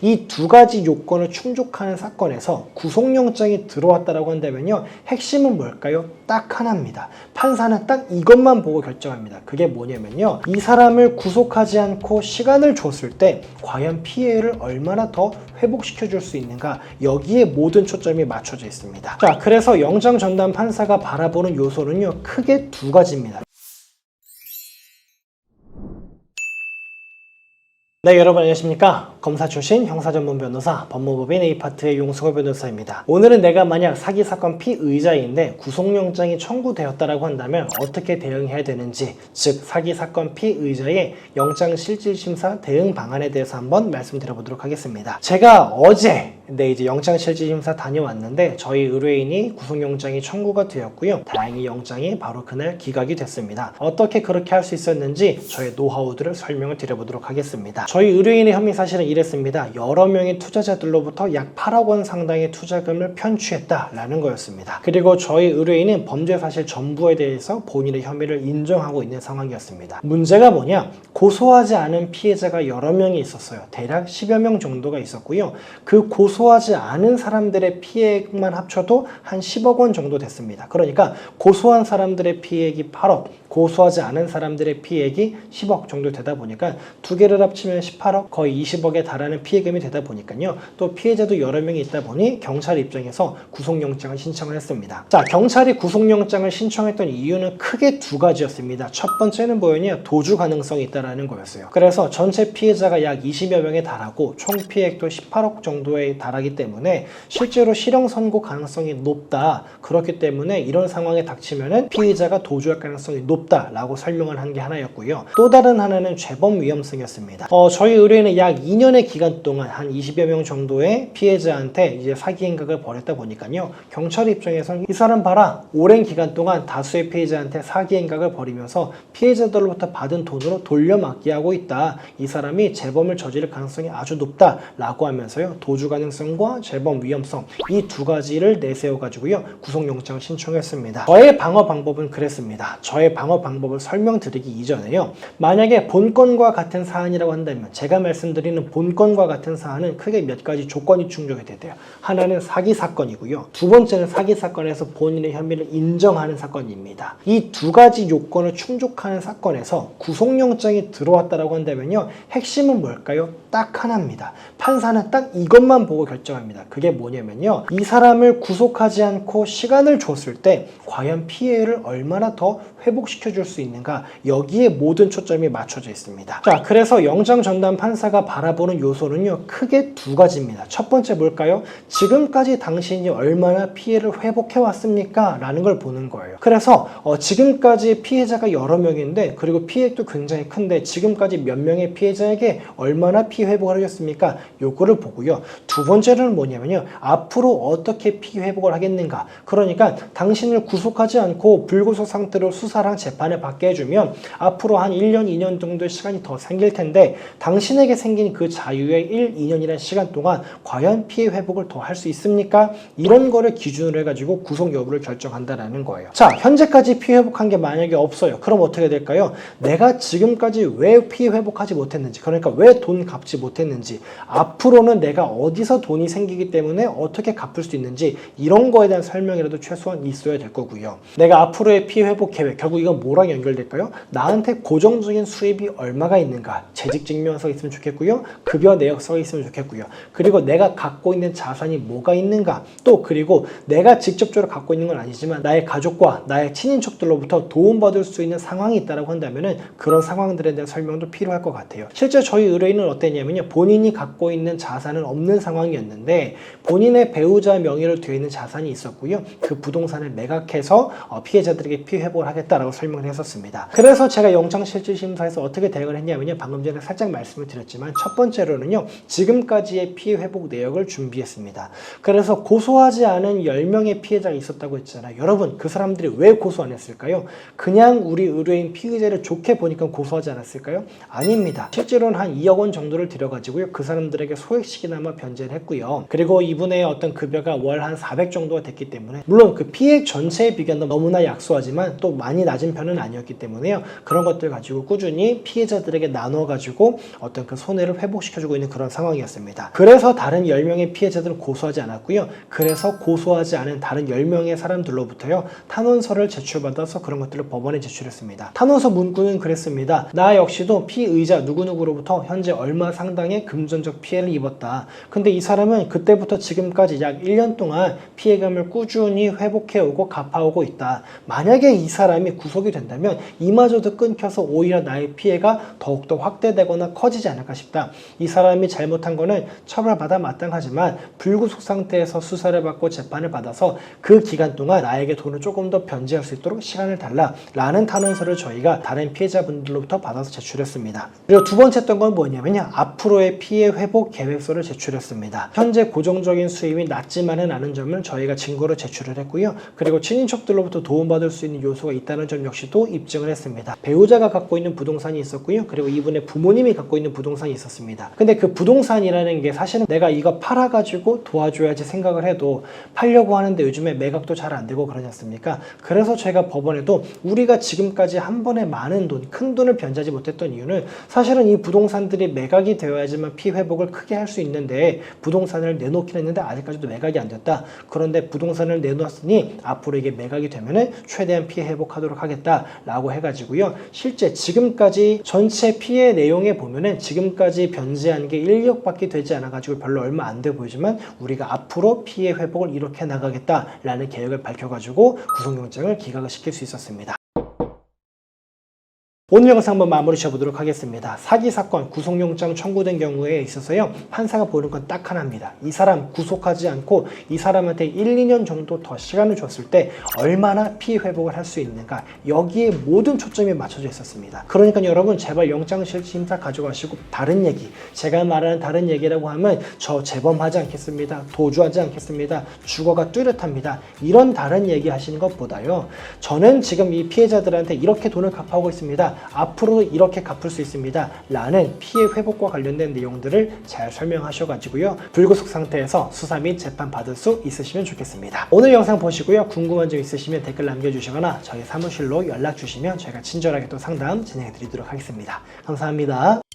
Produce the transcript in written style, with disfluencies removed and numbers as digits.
이 두 가지 요건을 충족하는 사건에서 구속영장이 들어왔다고 한다면요, 핵심은 뭘까요? 딱 하나입니다. 판사는 딱 이것만 보고 결정합니다. 그게 뭐냐면요, 이 사람을 구속하지 않고 시간을 줬을 때 과연 피해를 얼마나 더 회복시켜 줄 수 있는가, 여기에 모든 초점이 맞춰져 있습니다. 자, 그래서 영장 전담 판사가 바라보는 요소는요, 크게 두 가지입니다. 네, 여러분 안녕하십니까? 검사 출신 형사전문 변호사 법무법인 A파트의 용승호 변호사입니다. 오늘은 내가 만약 사기 사건 피의자인데 구속영장이 청구되었다고 한다면 어떻게 대응해야 되는지, 즉 사기 사건 피의자의 영장실질심사 대응 방안에 대해서 한번 말씀드려보도록 하겠습니다. 제가 어제 이제 영장실질심사 다녀왔는데 저희 의뢰인이 구속영장이 청구가 되었고요. 다행히 영장이 바로 그날 기각이 됐습니다. 어떻게 그렇게 할 수 있었는지 저의 노하우들을 설명을 드려보도록 하겠습니다. 저희 의뢰인의 혐의 사실은 이랬습니다. 여러 명의 투자자들로부터 약 8억 원 상당의 투자금을 편취했다라는 거였습니다. 그리고 저희 의뢰인은 범죄 사실 전부에 대해서 본인의 혐의를 인정하고 있는 상황이었습니다. 문제가 뭐냐? 고소하지 않은 피해자가 여러 명이 있었어요. 대략 10여 명 정도가 있었고요. 그 고소하지 않은 사람들의 피해액만 합쳐도 한 10억 원 정도 됐습니다. 그러니까 고소한 사람들의 피해액이 8억, 고소하지 않은 사람들의 피해액이 10억 정도 되다 보니까 두 개를 합치면 18억, 거의 20억에 달하는 피해금이 되다 보니까요. 또 피해자도 여러 명이 있다 보니 경찰 입장에서 구속영장을 신청을 했습니다. 자, 경찰이 구속영장을 신청했던 이유는 크게 두 가지였습니다. 첫 번째는 뭐였냐? 도주 가능성이 있다는 거였어요. 그래서 전체 피해자가 약 20여 명에 달하고 총 피해액도 18억 정도에 달하기 때문에 실제로 실형 선고 가능성이 높다. 그렇기 때문에 이런 상황에 닥치면은 피해자가 도주할 가능성이 높다라고 설명을 한 게 하나였고요. 또 다른 하나는 재범 위험성이었습니다. 저희 의뢰인은 약 2년의 기간 동안 한 20여 명 정도의 피해자한테 이제 사기 행각을 벌였다 보니까요. 경찰 입장에서는 이 사람 봐라, 오랜 기간 동안 다수의 피해자한테 사기 행각을 벌이면서 피해자들로부터 받은 돈으로 돌려막기 하고 있다. 이 사람이 재범을 저지를 가능성이 아주 높다라고 하면서요. 도주 가능성과 재범 위험성, 이 두 가지를 내세워가지고요. 구속영장을 신청했습니다. 저의 방어 방법은 그랬습니다. 저의 방어 방법을 설명드리기 이전에요. 만약에 본건과 같은 사안이라고 한다면, 제가 말씀드리는 본건과 같은 사안은 크게 몇 가지 조건이 충족이 돼요. 하나는 사기 사건이고요. 두 번째는 사기 사건에서 본인의 혐의를 인정하는 사건입니다. 이 두 가지 요건을 충족하는 사건에서 구속영장이 들어왔다고 한다면요. 핵심은 뭘까요? 딱 하나입니다. 판사는 딱 이것만 보고 결정합니다. 그게 뭐냐면요, 이 사람을 구속하지 않고 시간을 줬을 때 과연 피해를 얼마나 더 회복시켜 줄 수 있는가, 여기에 모든 초점이 맞춰져 있습니다. 자, 그래서 영장 전담 판사가 바라보는 요소는요, 크게 두 가지입니다. 첫 번째 뭘까요? 지금까지 당신이 얼마나 피해를 회복해 왔습니까? 라는 걸 보는 거예요. 그래서 지금까지 피해자가 여러 명인데, 그리고 피해액도 굉장히 큰데 지금까지 몇 명의 피해자에게 얼마나 피해 회복을 하셨습니까? 요거를 보고요. 두 번째는 뭐냐면요, 앞으로 어떻게 피해 회복을 하겠는가. 그러니까 당신을 구속하지 않고 불구속 상태로 수사랑 재판을 받게 해주면 앞으로 한 1년, 2년 정도의 시간이 더 생길 텐데, 당신에게 생긴 그 자유의 1, 2년이라는 시간 동안 과연 피해 회복을 더 할 수 있습니까? 이런 거를 기준으로 해가지고 구속 여부를 결정한다는 거예요. 자, 현재까지 피해 회복한 게 만약에 없어요. 그럼 어떻게 될까요? 내가 지금까지 왜 피해 회복하지 못했는지, 그러니까 왜 돈 갚지 못했는지, 앞으로는 내가 어디서 돈이 생기기 때문에 어떻게 갚을 수 있는지, 이런 거에 대한 설명이라도 최소한 있어야 될 거고요. 내가 앞으로의 피해 회복 계획, 결국 이건 뭐랑 연결될까요? 나한테 고정적인 수입이 얼마가 있는가, 재직증명서가 있으면 좋겠고요. 급여 내역서가 있으면 좋겠고요. 그리고 내가 갖고 있는 자산이 뭐가 있는가, 또 그리고 내가 직접적으로 갖고 있는 건 아니지만 나의 가족과 나의 친인척들로부터 도움받을 수 있는 상황이 있다고 한다면은 그런 상황들에 대한 설명도 필요할 것 같아요. 실제 저희 의뢰인은 어땠냐면요, 본인이 갖고 있는 자산은 없는 상황이었는데 본인의 배우자 명의로 되어 있는 자산이 있었고요. 그 부동산을 매각해서 피해자들에게 피해 회복을 하겠다라고 설명을 했었습니다. 그래서 제가 영장실질심사에서 어떻게 대응을 했냐면요, 방금 전에 살짝 말씀을 드렸지만 첫 번째로는요, 지금까지의 피해 회복 내역을 준비했습니다. 그래서 고소하지 않은 10명의 피해자가 있었다고 했잖아요. 여러분, 그 사람들이 왜 고소 안 했을까요? 그냥 우리 의뢰인 피의자를 좋게 보니까 고소하지 않았을까요? 아닙니다. 실제로는 한 2억 원 정도를 들여가지고요, 그 사람들에게 소액씩이나마 변제를 했고요. 그리고 이분의 어떤 급여가 월 한 400 정도가 됐기 때문에, 물론 그 피해액 전체에 비교한다면 너무나 약소하지만 또 많이 낮은 편은 아니었기 때문에요. 그런 것들 가지고 꾸준히 피해자들에게 나눠가지고 어떤 그 손해를 회복시켜주고 있는 그런 상황이었습니다. 그래서 다른 10명의 피해자들은 고소하지 않았고요. 그래서 고소하지 않은 다른 10명의 사람들로부터요, 탄원서를 제출받아서 그런 것들을 법원에 제출했습니다. 탄원서 문구는 그랬습니다. 나 역시도 피의자 누구누구로부터 현재 얼마 상당의 금전적 피해를 입었다. 근데 이 사람은 그때부터 지금까지 약 1년 동안 피해금을 꾸준히 회복해오고 갚아오고 있다. 만약에 이 사람이 구속이 된다면 이마저도 끊겨서 오히려 나의 피해가 더욱더 확대되거나 커지지 않을까 싶다. 이 사람이 잘못한 거는 처벌받아 마땅하지만 불구속 상태에서 수사를 받고 재판을 받아서 그 기간 동안 나에게 돈을 조금 더 변제할 수 있도록 시간을 달라 라는 탄원서를 저희가 다른 피해자분들로부터 받아서 제출했습니다. 그리고 두 번째 했던 건 뭐냐면요, 앞으로의 피해 회복 계획서를 제출했습니다. 현재 고정적인 수입이 낮지만은 않은 점을 저희가 증거로 제출을 했고요. 그리고 친인척들로부터 도움받을 수 있는 요소가 있다는 점 역시도 입증을 했습니다. 배우자가 갖고 있는 부동산이 있었고요. 그리고 이분의 부모님이 갖고 있는 부동산이 있었습니다. 근데 그 부동산이라는 게 사실은 내가 이거 팔아가지고 도와줘야지 생각을 해도 팔려고 하는데 요즘에 매각도 잘 안 되고 그러지 않습니까? 그래서 제가 법원에도 우리가 지금까지 한 번에 많은 돈, 큰 돈을 변제하지 못했던 이유는 사실은 이 부동산들이 매각이 되어야지만 피회복을 크게 할 수 있는데 부동산을 내놓긴 했는데 아직까지도 매각이 안 됐다. 그런데 부동산을 내놓았으니 앞으로 이게 매각이 되면은 최대한 피해 회복하도록 하겠다라고 해가지고요. 실제 지금까지 전체 피해 내용에 보면은 지금까지 변제한 게 1억밖에 되지 않아가지고 별로 얼마 안 돼 보이지만 우리가 앞으로 피해 회복을 이렇게 나가겠다라는 계획을 밝혀가지고 구속영장을 기각을 시킬 수 있었습니다. 오늘 영상 한번 마무리 지어보도록 하겠습니다. 사기 사건 구속영장 청구된 경우에 있어서요, 판사가 보는 건 딱 하나입니다. 이 사람 구속하지 않고 이 사람한테 1, 2년 정도 더 시간을 줬을 때 얼마나 피해 회복을 할 수 있는가, 여기에 모든 초점이 맞춰져 있었습니다. 그러니까 여러분 제발 영장실심사 가져가시고 다른 얘기, 제가 말하는 다른 얘기라고 하면 저 재범하지 않겠습니다, 도주하지 않겠습니다, 주거가 뚜렷합니다, 이런 다른 얘기 하시는 것보다요, 저는 지금 이 피해자들한테 이렇게 돈을 갚아오고 있습니다, 앞으로도 이렇게 갚을 수 있습니다 라는 피해 회복과 관련된 내용들을 잘 설명하셔가지고요, 불구속 상태에서 수사 및 재판 받을 수 있으시면 좋겠습니다. 오늘 영상 보시고요, 궁금한 점 있으시면 댓글 남겨주시거나 저희 사무실로 연락 주시면 저희가 친절하게 또 상담 진행해 드리도록 하겠습니다. 감사합니다.